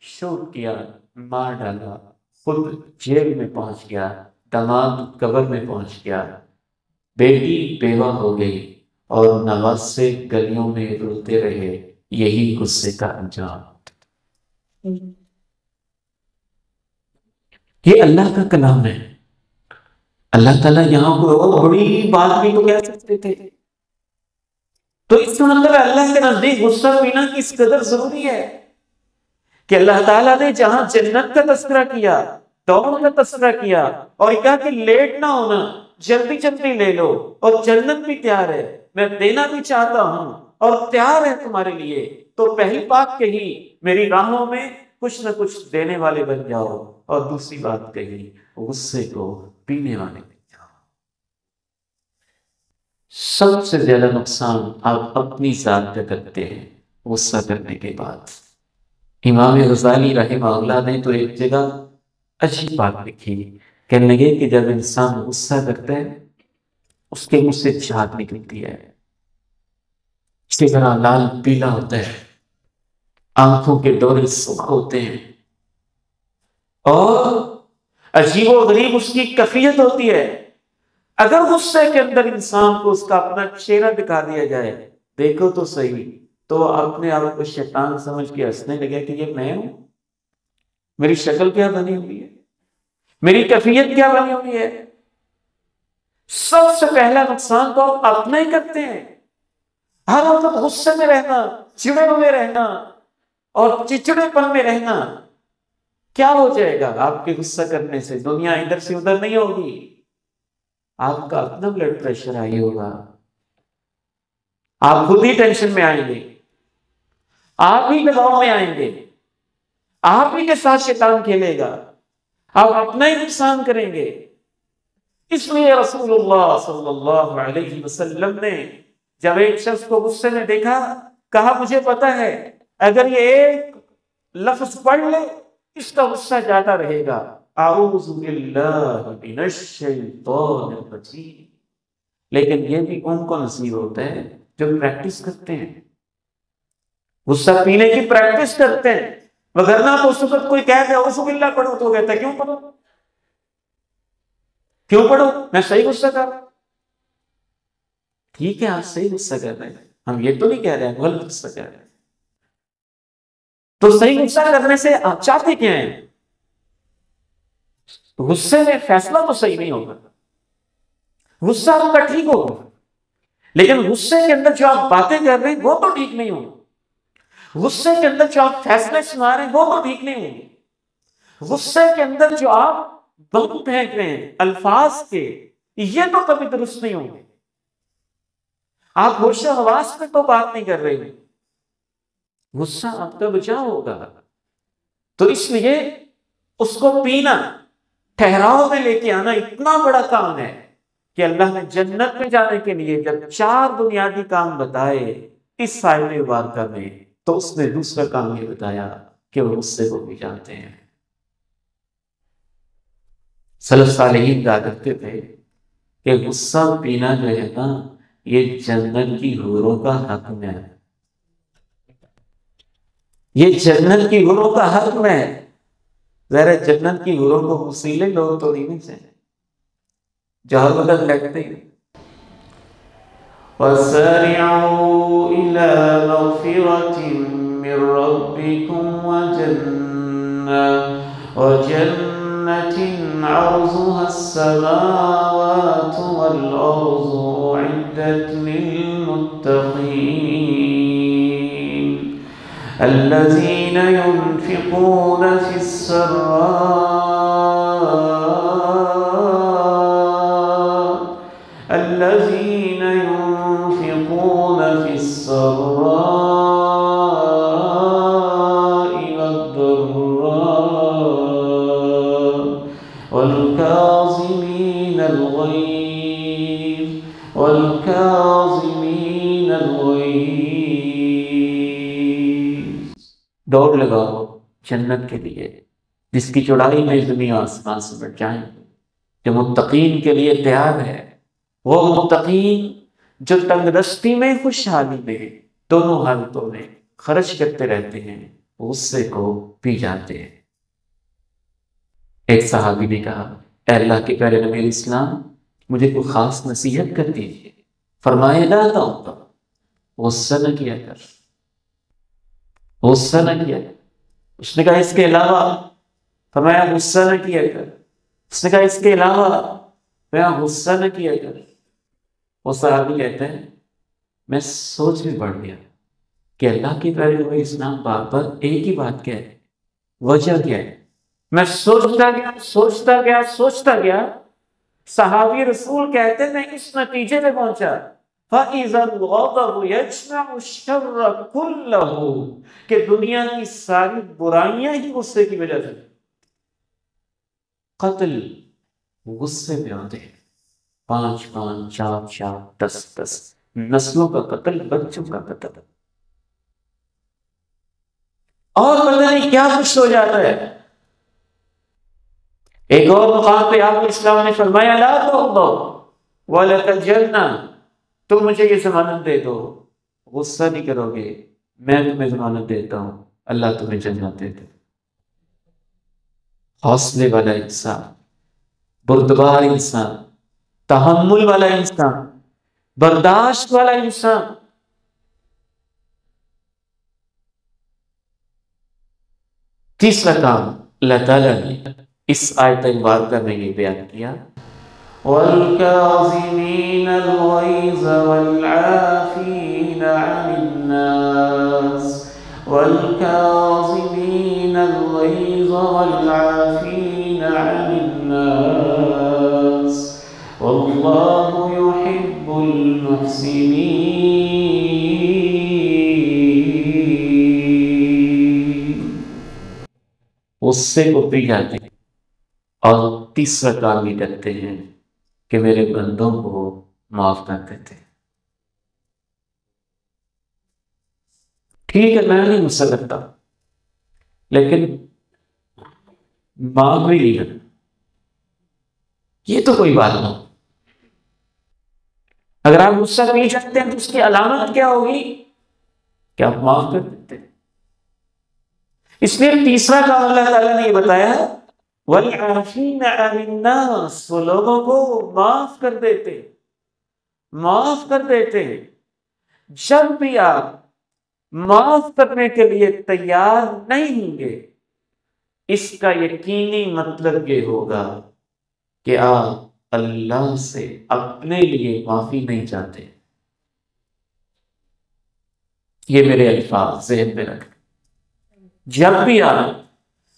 Speaker 2: شوٹ کیا، مار ڈالا. خود جیل میں پہنچ گیا، داماد قبر میں پہنچ گیا، بیٹی بیوہ ہو گئی اور نواسے گلیوں میں روتے رہے. یہی غصے کا انجام. یہ اللہ کا کلام ہے. اللہ تعالیٰ یہاں کوئی اور بڑی بات بھی تو کہہ سکتے تھے. تو اس کا مطلب اللہ کے نزدیک غصہ پینا کس قدر ضروری ہے کہ اللہ تعالیٰ نے جہاں جنت کا تذکرہ کیا، دوڑ کا تذکرہ کیا، اور کہا کہ لیٹ نہ ہونا، جلدی جلدی لے لو، اور جنت بھی تیار ہے، میں دینا بھی چاہتا ہوں اور تیار ہے تمہارے لیے. تو پہلی بات کہی میری راہوں میں کچھ نہ کچھ دینے والے بن جاؤ، اور دوسری بات کہی غصے کو پینے والے بن جاؤ. سب سے زیادہ نقصان آپ اپنی ذات پہ کرتے ہیں غصہ کرنے کے بعد۔ امام غزالی رحمہ اللہ نے تو ایک جگہ عجیب بات لکھی، کہنے لگے کہ جب انسان غصہ کرتا ہے اس کے منہ سے جھاگ نکلتی ہے، چہرہ لال پیلا ہوتا ہے، آنکھوں کے ڈورے سرخ ہوتے ہیں، اور عجیب و غریب اس کی کیفیت ہوتی ہے۔ اگر غصے کے اندر انسان کو اس کا اپنا چہرہ دکھا دیا جائے، دیکھو تو صحیح، تو اپنے آپ کو شیطان سمجھ کے ہنسنے لگے کہ یہ میں ہوں، میری شکل کیا بنی ہوئی ہے، میری کیفیت کیا بنی ہوئی ہے۔ سب سے پہلا نقصان تو آپ اپنا ہی کرتے ہیں۔ ہر وقت غصے میں رہنا، چڑے ہوئے رہنا اور چچڑے پن میں رہنا، کیا ہو جائے گا آپ کے غصہ کرنے سے؟ دنیا ادھر سے ادھر نہیں ہوگی، آپ کا اپنا بلڈ پریشر ہائی ہوگا، آپ خود ہی ٹینشن میں آئیں گے، آپ ہی دباؤ میں آئیں گے، آپ ہی کے ساتھ شیطان کھیلے گا، آپ اپنا ہی نقصان کریں گے۔ اس لیے رسول اللہ صلی اللہ علیہ وسلم نے جب ایک شخص کو غصے میں دیکھا، کہا مجھے پتا ہے اگر یہ ایک لفظ پڑھ لے اس کا غصہ جاتا رہے گا، اعوذ باللہ من الشیطان الرجیم۔ لیکن یہ بھی ان کو نصیب ہوتا ہے جو پریکٹس کرتے ہیں، غصہ پینے کی پریکٹس کرتے ہیں، وگرنہ تو اس وقت کوئی کہہ دے اعوذ باللہ پڑھو تو کہتا ہے کیوں پڑھو، کیوں پڑھو، میں صحیح غصہ کر رہا ہوں۔ ٹھیک ہے آپ صحیح غصہ کر رہے ہیں، ہم یہ تو نہیں کہہ رہے ہیں غلط غصہ کر رہے ہیں، تو صحیح غصہ کرنے سے آپ چاہتے کیا ہیں؟ غصے میں فیصلہ تو صحیح نہیں ہوگا، غصہ آپ کا ٹھیک ہوگا، لیکن غصے کے اندر جو آپ باتیں کر رہے ہیں وہ تو ٹھیک نہیں ہوگا، غصے کے اندر جو آپ فیصلے سنا رہے ہیں وہ تو ٹھیک نہیں ہوں گے، غصے کے اندر جو آپ بم پھینک رہے ہیں الفاظ کے، یہ تو کبھی درست نہیں ہوں گے۔ آپ ہوش و حواس میں تو بات نہیں کر رہے ہیں، غصہ آپ کا بچاؤ ہوگا۔ تو اس لیے اس کو پینا، ٹھہراؤ میں لے کے آنا اتنا بڑا کام ہے کہ اللہ نے جنت میں جانے کے لیے جب 4 بنیادی کام بتائے اس سائے مبارکہ میں، تو اس نے دوسرا کام یہ بتایا کہ وہ غصے کو بھی جانتے ہیں۔ سلف صالحین کہا کرتے تھے کہ غصہ پینا جو ہے نا یہ جنت کی حوروں کا حق ہے، یہ جنت کی حوروں کا حق ہے۔ ظاہر جنت کی حوروں کو وسیلے لوگ تو نہیں سے جو ہر وقت لگتے ہیں۔ وَسَارِعُوا إِلَى مَغْفِرَةٍ مِّن رَّبِّكُمْ وَجَنَّةٍ عَرْضُهَا السَّمَاوَاتُ وَالْأَرْضُ أُعِدَّتْ لِلْمُتَّقِينَ الَّذِينَ يُنْفِقُونَ فِي السَّرَّاءِ وَالضَّرَّاءِ وَالْكَاظِمِينَ الْغَيْظَ۔ دوڑ لگاؤ جنت کے لیے جس کی چوڑائی میں زمین و آسمان سے بڑھ جائیں، جو متقین کے لیے تیار ہے، وہ متقین جو تنگ دستی میں خوشحالی میں دونوں حالتوں میں خرچ کرتے رہتے ہیں، غصے کو پی جاتے ہیں۔ ایک صحابی نے کہا اے اللہ کے پیارے نبی اسلام مجھے کوئی خاص نصیحت کر دیجیے۔ فرمایا لا تغضب، غصہ نہ کیا کر، غصہ نہ کیا کر۔ اس نے کہا اس کے علاوہ؟ فرمایا غصہ نہ کیا کر۔ اس نے کہا اس کے علاوہ؟ فرمایا غصہ نہ کیا کر۔ وہ صحابی کہتے ہیں میں سوچ میں پڑ گیا کہ اللہ کے پیارے نبی اسلام بار بار ایک ہی بات کہہ رہے، وجہ کیا ہے؟ میں سوچتا گیا، صحابی رسول کہتے ہیں میں اس نتیجے پہ پہنچا فَإِذَا الْغَضَبُ يَجْمَعُ الشَّرَّ كُلَّهُ کہ دنیا کی ساری برائیاں ہی غصے کی وجہ سے، قتل غصے میں ہوتے ہیں، 5 5 4 4 10 10 نسلوں کا قتل، بچوں کا قتل، اور پتہ نہیں کیا کچھ ہو جاتا ہے۔ ایک اور مقام پہ آپ اسلام نے فرمایا لا تغضب وَلَكَ الْجَنَّةُ، تم مجھے یہ ضمانت دے دو، غصہ نہیں کرو گے، میں تمہیں ضمانت دیتا ہوں اللہ تمہیں جنت دے دے۔ حوصلے والا انسان، بردبار انسان، تحمل والا انسان، برداشت والا انسان۔ تیسرا کام اللہ تعالیٰ نے اس آیت مبارکہ میں یہ بیان کیا، وَالْكَاظِمِينَ الْغَيْظَ وَالْعَافِينَ عَنِ النَّاسِ وَالْكَاظِمِينَ الْغَيْظَ وَالْعَافِينَ عَنِ النَّاسِ وَاللَّهُ يُحِبُّ الْمُحْسِنِينَ۔ غصے کو پی جاتے ہیں اور تیسرا کام یہ کرتے ہیں کہ میرے بندوں کو معاف کر دیتے ہیں۔ ٹھیک ہے میں نہیں غصہ کرتا، لیکن معاف بھی نہیں کرتا، یہ تو کوئی بات نہیں۔ اگر آپ غصہ نہیں کرتے ہیں تو اس کی علامت کیا ہوگی کہ آپ معاف کر دیتے ہیں۔ اس لیے تیسرا کام اللہ تعالیٰ نے یہ بتایا ہے وَالْعَافِينَ عَنِ النَّاسِ، وہ لوگوں کو معاف کر دیتے، معاف کر دیتے۔ جب بھی آپ معاف کرنے کے لیے تیار نہیں ہوں گے، اس کا یقینی مطلب یہ ہوگا کہ آپ اللہ سے اپنے لیے معافی نہیں چاہتے۔ یہ میرے الفاظ ذہن میں رکھیں، جب بھی آپ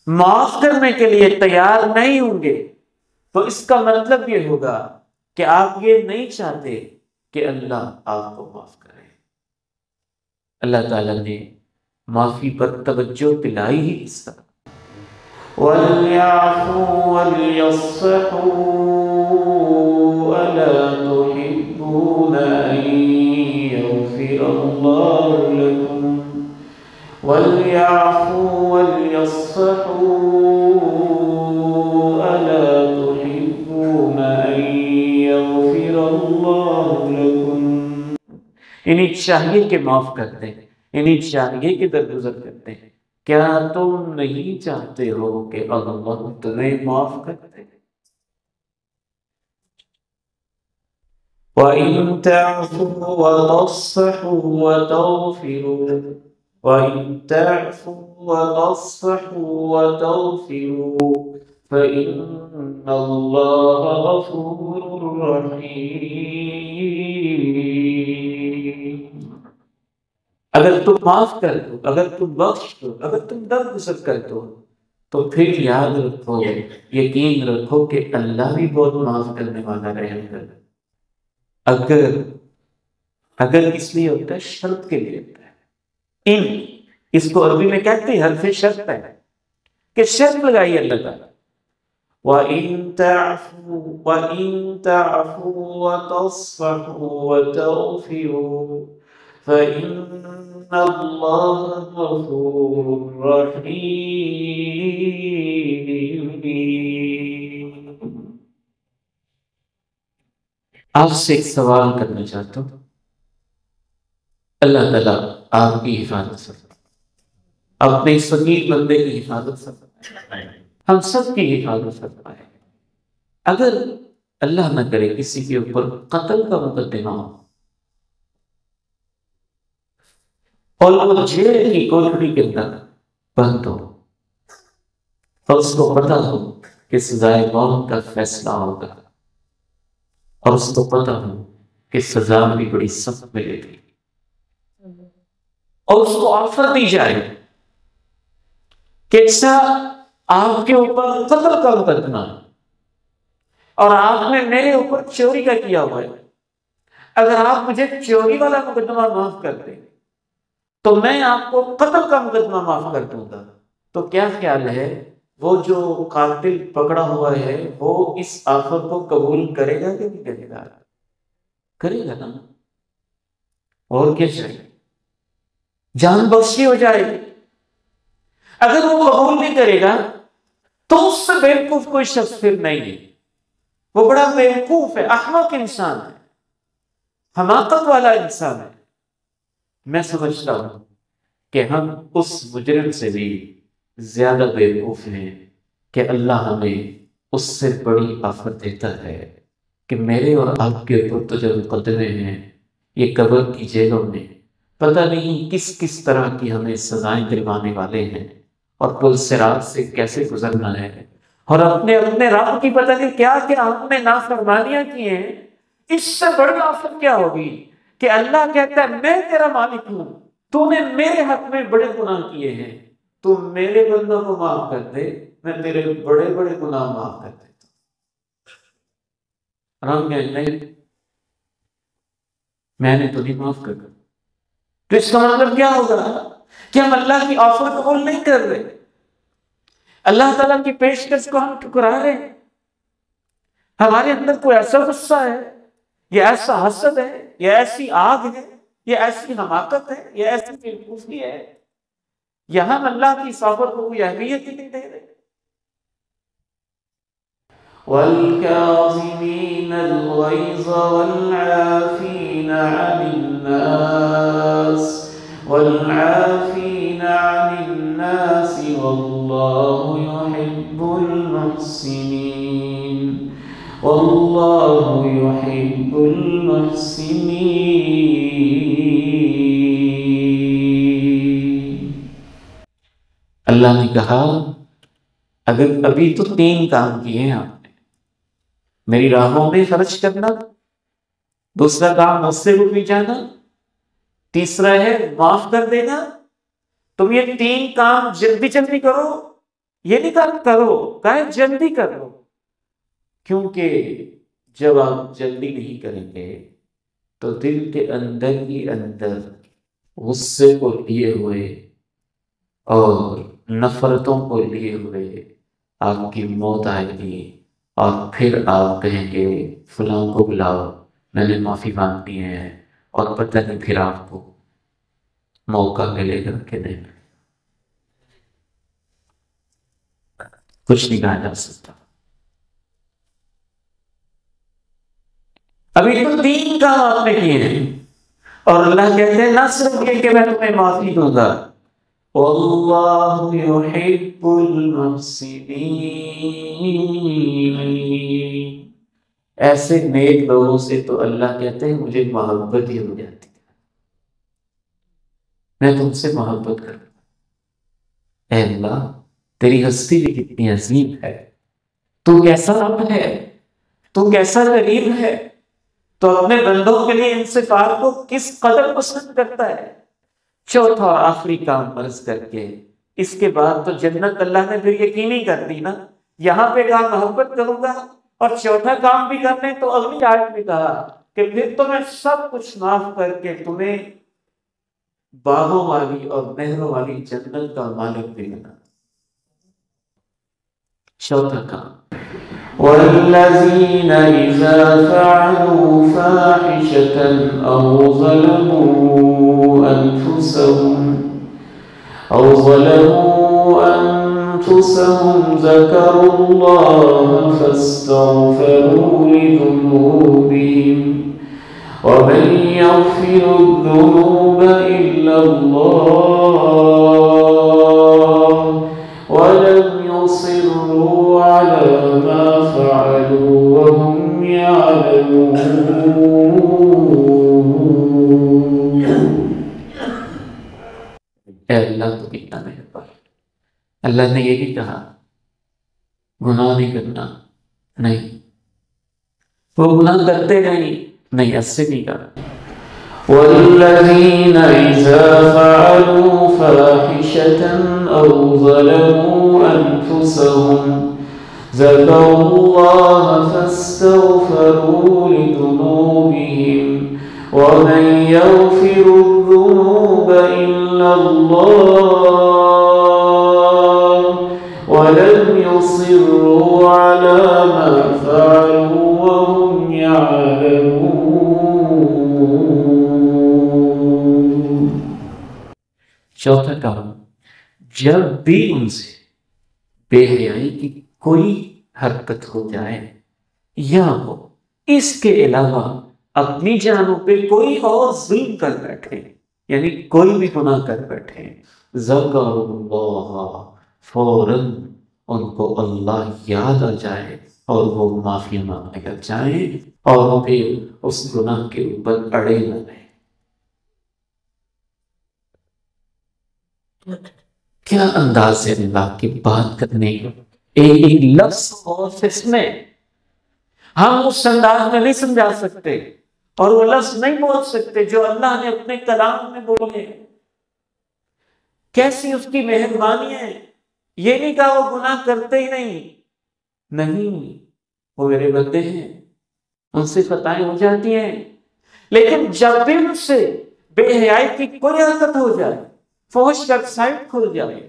Speaker 2: معاف کرنے کے لیے تیار نہیں ہوں گے تو اس کا مطلب یہ ہوگا کہ آپ یہ نہیں چاہتے کہ اللہ آپ کو معاف کرے۔ اللہ تعالیٰ نے معافی پر توجہ دلائی ہی اس طرح، وَلْيَعْفُوا وَلْيَصْفَحُوا أَلَا تُحِبُّونَ أَن يَغْفِرَ اللَّهُ لَكُمْ وَلْيَعْفُوا وَلْيَصْفَحُوا أَلَا تُحِبُّونَ أَن يَغْفِرَ اللَّهُ لَكُمْ۔ انہیں چاہیے کہ معاف کرتے ہیں، انہیں چاہیے کہ درگزر کرتے ہیں۔ کیا تم نہیں چاہتے ہو کہ اللہ تمہیں معاف کرتے؟ وَإِن تَعْفُوا وَتَصْفَحُوا وَتَغْفِرُوا وَإِن تَعْفُوا وَتَصْفَحُوا وَتَغْفِرُوا فَإِنَّ اللَّهَ غَفُورٌ رَحِيمٌ۔ اگر تم معاف کر دو، اگر تم بخش دو، اگر تم درگزر کر دو تو پھر یاد رکھو، یقین رکھو کہ اللہ بھی بہت معاف کرنے والا رحم کرے۔ اگر اس لیے ہوتا ہے، شرط کے لیے ہوتا ہے۔ اس کو عربی میں کہتے ہیں حرف شرط ہے، کہ شرط لگائی اللہ تعالیٰ، وَإِن تَعْفُوا وَتَصْفَحُوا وَتَغْفِرُوا فَإِنَّ اللَّهَ غَفُورٌ رَحِيمٌ۔ آپ سے ایک سوال کرنا چاہتا ہوں، اللہ تعالیٰ آپ کی حفاظت فرمائے، اپنے فقیر بندے کی حفاظت فرمائے، ہم سب کی حفاظت فرمائے۔ اگر اللہ نہ کرے کسی کے اوپر قتل کا مقدمہ ہو اور وہ جیل کی کوٹڑی کے اندر بند ہو اور اس کو پتہ ہو کہ سزائے موت کا فیصلہ ہوگا، اور اس کو پتہ ہو کہ سزا بھی بڑی سخت ملے گی، اور اس کو آفر دی جائے کہ اچھا آپ کے اوپر قتل کا مقدمہ ہے اور آپ نے میرے اوپر چوری کا کیا ہوا ہے، اگر آپ مجھے چوری والا مقدمہ معاف کر دیں تو میں آپ کو قتل کا مقدمہ معاف کر دوں گا، تو کیا خیال ہے وہ جو قاتل پکڑا ہوا ہے وہ اس آفر کو قبول کرے گا کہ نہیں کرے گا؟ کرے گا نا، اور کیا چاہیے؟ جان بخشی ہو جائے گی۔ اگر وہ قبول نہیں کرے گا تو اس سے بیوقوف کوئی شخص پھر نہیں ہے، وہ بڑا بیوقوف ہے، احمق انسان ہے، حماقت والا انسان ہے۔ میں سمجھتا ہوں کہ ہم اس مجرم سے بھی زیادہ بیوقوف ہیں کہ اللہ ہمیں اس سے بڑی آفت دیتا ہے کہ میرے اور آپ کے اوپر تو جو مقدمے ہیں یہ قبر کی جیلوں میں پتہ نہیں کس کس طرح کی ہمیں سزائیں دلوانے والے ہیں، اور پل صراط سے کیسے گزرنا ہے، اور اپنے اپنے رب کی پتہ نہیں کیا کیا ہم نے نافرمانیاں کی ہیں۔ اس سے بڑی آفت کیا ہوگی کہ اللہ کہتا ہے میں تیرا مالک ہوں، تو نے میرے حق میں بڑے گناہ کیے ہیں، تو میرے بندوں کو معاف کر دے، میں تیرے بڑے بڑے گناہ معاف کر دیتا ہوں۔ نہیں، میں نے تو نہیں معاف کر دیا، تو اس کا مطلب کیا ہوگا کہ ہم اللہ کی آفر قبول نہیں کر رہے، اللہ تعالیٰ کی پیشکش کو ہم ٹھکرا رہے ہیں۔ ہمارے اندر کوئی ایسا غصہ ہے، یہ ایسا حسد ہے، یہ ایسی آگ ہے، یہ ایسی حماقت ہے، یہ ایسی بیوقوفی ہے، یہاں ہم اللہ کی آفر کو کوئی اہمیت ہی نہیں دے رہے۔ وَالْكَاظِمِينَ الْغَيْظَ وَالْعَافِينَ عَنِ النَّاسِ وَاللَّهُ يُحِبُّ الْمُحْسِنِينَ وَاللَّهُ يُحِبُّ الْمُحْسِنِينَ۔ اللہ نے کہا اگر ابھی تو 3 کام کیے ہیں آپ نے، میری راہوں میں خرچ کرنا، دوسرا کام مجھ سے روپی جانا، تیسرا ہے معاف کر دینا، تم یہ 3 کام جلدی جلدی کرو، یہ نہیں کرو، کہا جلدی کر لو، کیونکہ جب آپ جلدی نہیں کریں گے تو دل کے اندر ہی اندر غصے کو لیے ہوئے اور نفرتوں کو لیے ہوئے آپ کی موت آئے گی، اور پھر آپ کہیں گے فلاں کو بلاؤ، میں نے معافی مانگی ہے، اور پتہ نہیں پھر آپ کو موقع ملے گا کہ نہیں، کچھ نہیں کہا جا سکتا۔ ابھی تو 3 کام آپ نے کیے ہیں، اور اللہ کہتے ہیں نہ صرف یہ کہ میں تمہیں معافی دوں گا، واللہ یحب المحسنین، ایسے نیک لوگوں سے تو اللہ کہتے ہیں مجھے محبت ہی ہو جاتی ہے، میں تم سے محبت کروں۔ اے اللہ تیری ہستی بھی کتنی عظیم ہے، تو کیسا رب ہے، تو کیسا قریب ہے، تو اپنے بندوں کے لیے انصفاف کو کس قدر پسند کرتا ہے۔ چوتھا اور آخری کام عرض کر کے اس کے بعد تو جنت اللہ نے پھر یقینی کر دی نا، یہاں پہ کہا محبت کروں گا، اور چوتھا کام بھی کرنے تو اگلی آیت میں کہا کہ پھر تو میں سب کچھ معاف کر کے تمہیں باغوں والی اور نہروں والی جنت کا مالک بھی بنا۔ چوتھا کام وَالَّذِينَ إِذَا فَعَلُوا فَاحِشَةً أَوْ ظَلَمُوا أَنفُسَهُمْ ذَكَرُوا اللَّهَ فَاسْتَغْفَرُوا لِذُنُوبِهِمْ وَمَن يَغْفِرُ الذُّنُوبَ إِلَّا اللَّهُ وَلَمْ يُصِرُّوا عَلَى مَا فَعَلُوا وَهُمْ يَعْلَمُونَ۔ اے اللہ تو کتنا مہربان، اللہ نے یہ بھی کہا گناہ نہیں کرنا، نہیں وہ گناہ کرتے نہیں ایسے نہیں کہا۔ وَالَّذِينَ إِذَا فَعَلُوا فَاحِشَةً أَوْ ظَلَمُوا أَنفُسَهُمْ ذَكَرُوا اللَّهَ فَاسْتَغْفَرُوا لِذُنُوبِهِمْ وَمَن يَغْفِرُ الذُّنُوبَ إِلَّا اللَّهُ وَلَمْ يصروا على ما فعلوا وهم يعلمون۔ چوتھا کام، جب بھی ان سے بے حیائی کی کوئی حرکت ہو جائے یا ہو اس کے علاوہ اپنی جانوں پہ کوئی اور ظلم کر بیٹھے، یعنی کوئی بھی گناہ کر بیٹھے، ذکر اللہ، فوراً ان کو اللہ یاد آ جائے اور وہ معافی مانگنے لگ جائیں اور پھر اس گناہ کے اوپر اڑے نہ رہیں۔ کیا انداز ہے اللہ کی بات کرنے کا، ایک لفظ اور اس میں ہم اس انداز میں نہیں سمجھا سکتے اور وہ لفظ نہیں بول سکتے جو اللہ نے اپنے کلام میں بولے۔ کیسی اس کی مہربانی ہے، یہ نہیں کہا وہ گناہ کرتے ہی نہیں، وہ میرے بندے ہیں، ان سے خطائیں ہو جاتی ہیں، لیکن جب بھی ان سے بے حیائی کی کوئی حرکت ہو جائے، فحش ویب سائٹ کھل جائے،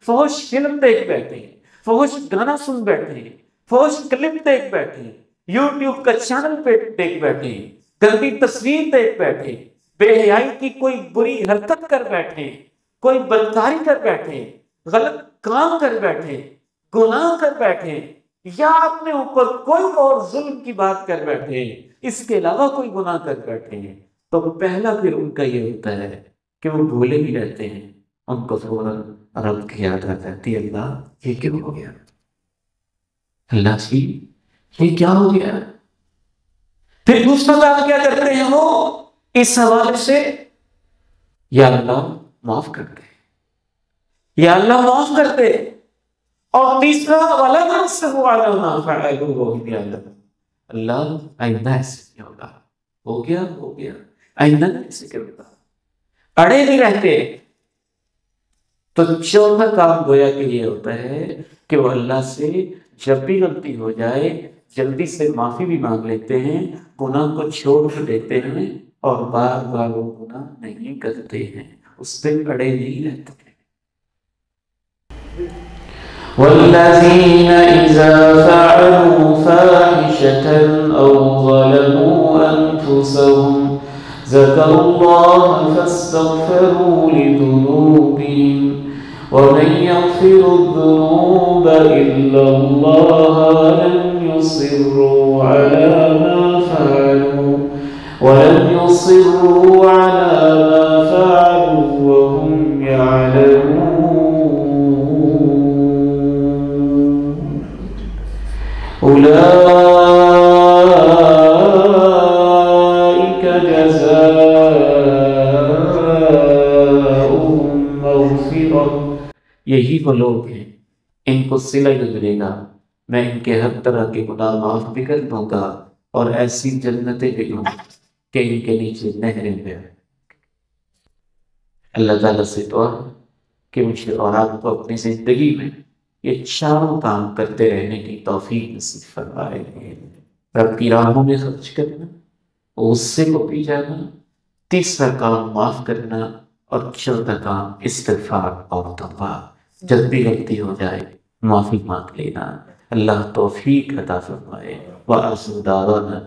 Speaker 2: فحش فلم دیکھ بیٹھے، فحش گانا سن بیٹھے، فحش کلپ دیکھ بیٹھے، یوٹیوب کا چینل پہ دیکھ بیٹھے، گندی تصویر دیکھ بیٹھے، بے حیائی کی کوئی بری حرکت کر بیٹھے، کوئی بدکاری کر بیٹھے، غلط کام کر بیٹھے، گناہ کر بیٹھے، یا اپنے اوپر کوئی اور ظلم کی بات کر بیٹھے، اس کے علاوہ کوئی گناہ کر بیٹھے، تو پہلا پھر ان کا یہ ہوتا ہے کہ وہ بھولے بھی رہتے ہیں، ان کو فوراً رب کی یاد آ جاتی ہے، اللہ یہ کیوں ہو گیا، اللہ جی یہ کیا ہو گیا۔ پھر دوسرا کام کیا کرتے ہیں وہ اس حوالے سے، یا اللہ معاف کر دے، یا اللہ معاف کر دے، اور تیسرا وَلَا تَحْسَبُوا عَلَىٰ مَا فَعَلُوا وَهُمْ يَعْلَمُونَ، اللہ آئندہ ایسے نہیں ہوگا، ہو گیا آئندہ ایسے کرے گا، اڑے نہیں رہتے۔ تو چوتھا کام گویا کہ یہ ہوتا ہے کہ وہ اللہ سے جب بھی غلطی ہو جائے جلدی سے معافی بھی مانگ لیتے ہیں، گناہ کو چھوڑ دیتے ہیں اور بار بار وہ گناہ نہیں کرتے ہیں، اس پہ اڑے نہیں رہتے ہیں۔ وَالَّذِينَ إِذَا فَعَلُوا فَاحِشَةً أَوْ ظَلَمُوا أَنفُسَهُمْ ذَكَرُوا اللَّهَ فَاسْتَغْفَرُوا لِذُنُوبِهِمْ وَمَن يَغْفِرُ الذُّنُوبَ إِلَّا اللَّهُ وَلَمْ يُصِرُّوا عَلَى مَا فَعَلُوا وَهُمْ يَعْلَمُونَ۔ أُولَئِكَ جَزَاؤُهُم مَّغْفِرَةٌ، یہی وہ لوگ ہیں ان کو صلہ ملے گا، میں ان کے ہر طرح کے گناہ معاف بھی کر دوں گا اور ایسی جنتیں بھی دوں گا کہ ان کے نیچے نہریں بہیں۔ اللہ تعالیٰ سے دعا کہ مجھے اور آپ کو اپنی زندگی میں یہ چاروں کام کرتے رہنے کی توفیق نصیب فرمائے، رب کی راہوں میں خرچ کرنا، غصے کو پی جانا، تیسرا کام معاف کرنا، اور چوتھا کام استغفار اور توبہ، جب بھی غلطی ہو جائے معافی مانگ لینا۔ اللہ توفیق عطا فرمائے۔ وآخر دعوانا